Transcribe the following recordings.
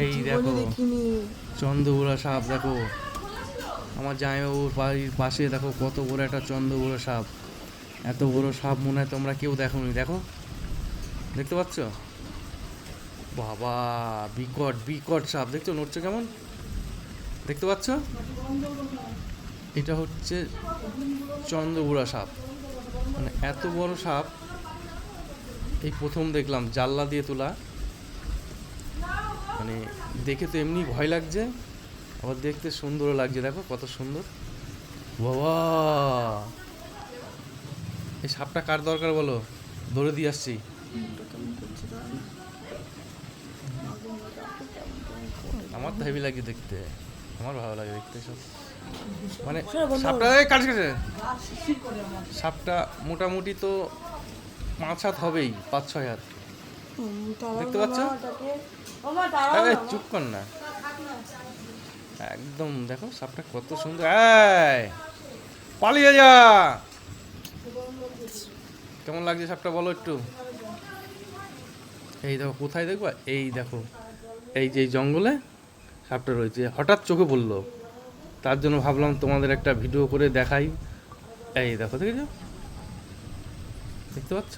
এই দেখো চন্দ্রবোড়া সাপ, দেখো আমার জামাইবাবুর বাড়ির পাশে দেখো কত বড় একটা চন্দ্রবোড়া সাপ। এত বড় সাপ মনে হয় তোমরা কেউ দেখোনি। দেখো, দেখতে পাচ্ছ? বাবা, বিকট বিকট সাপ, দেখছো নড়ছে কেমন, দেখতে পাচ্ছ? এটা হচ্ছে চন্দ্রবোড়া সাপ, মানে এত বড় সাপ এই প্রথম দেখলাম, জানলা দিয়ে তোলা। মানে দেখে তো এমনি ভয় লাগছে, আবার দেখতে সুন্দরও লাগছে। দেখো কত সুন্দর। বাবা, এই সাপটা কার দরকার বলো, ধরে দিয়ে আসছি। আমার তো হেভি লাগে দেখতে, আমার ভালো লাগে দেখতে সব। মানে সাপটা কাটছে, সাপটা মোটামুটি তো 5 হাত হবেই, 5-6 হাত। দেখতে পাচ্ছ? চুপ কর না, একদম দেখো সাপটা কত সুন্দর। পালিয়ে যা। কেমন লাগছে সাপটা বলো একটু। এই দেখো কোথায় দেখবা, এই দেখো এই যে জঙ্গলে সাপটা রয়েছে, হঠাৎ চোখে পড়লো, তার জন্য ভাবলাম তোমাদের একটা ভিডিও করে দেখাই। এই দেখো, দেখেছো, দেখতে পাচ্ছ?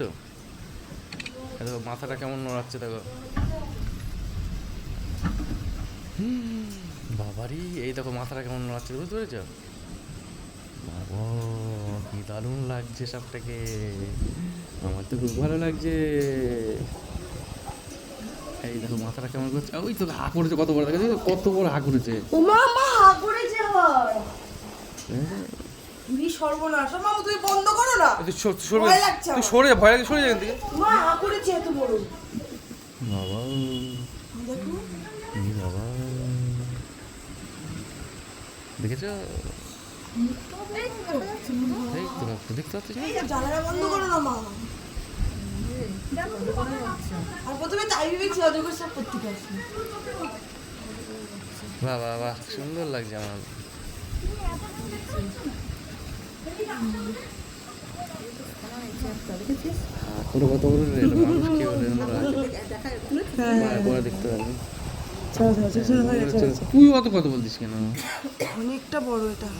দেখো মাথাটা কেমন নড়াচ্ছে, দেখো। বাবারি, এই দেখো মাথাটা কেমন নড়াচ্ছে, বুঝতে পেরেছ? বাবা, কি দারুণ লাগছে সাপটাকে, আমার তো খুব ভালো লাগছে। এই দেখো মাথাটা কেমন করছে, ওই তো হা করেছে, কত বড়, দেখেছো কত বড় হা করেছে। হা করেছে আবার। সর্বনাশ, মামা তুমি বন্ধ করো না। ভয় লাগছে, তুই সরে যা, ভয় লাগে, সরে যা এখান থেকে। মা হা করেছে এত বড়। বাবা দেখো, বাবা, দেখেছো? এই তো দেখতে পাচ্ছি। জানালা বন্ধ করো না মা। আর প্রথমে তাই ভেবেছি অজগর সাপ করতে আসি। বাহ বাহ বাহ, সুন্দর লাগছে আমার। পুরো কত বড় রে, মানুষ কি বলে পরে দেখতে পারবি। তুই অত কত বলছিস কেন? অনেকটা বড় এটা।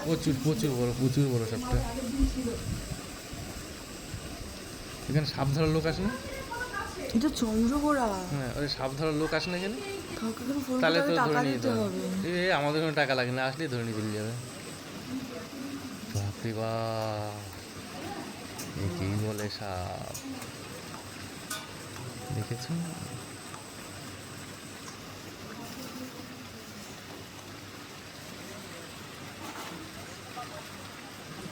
প্রচুর প্রচুর বড়, প্রচুর বড় সাপটা। এখানে সাপ ধরার লোক আসে না? এটা চন্দ্রবোড়া। হ্যাঁ, ওই সাপ ধরার লোক আসে না এখানে? কাউকে কোনো ফোন তাহলে করে তো টাকা ধরে নিয়ে দিতে যেতে হবে। হবে। আমাদের কোনো টাকা লাগে না, আসলেই ধরে নিয়ে চলে যাবে। বাপরে বাপ, এই কি বলে সাপ, দেখেছো?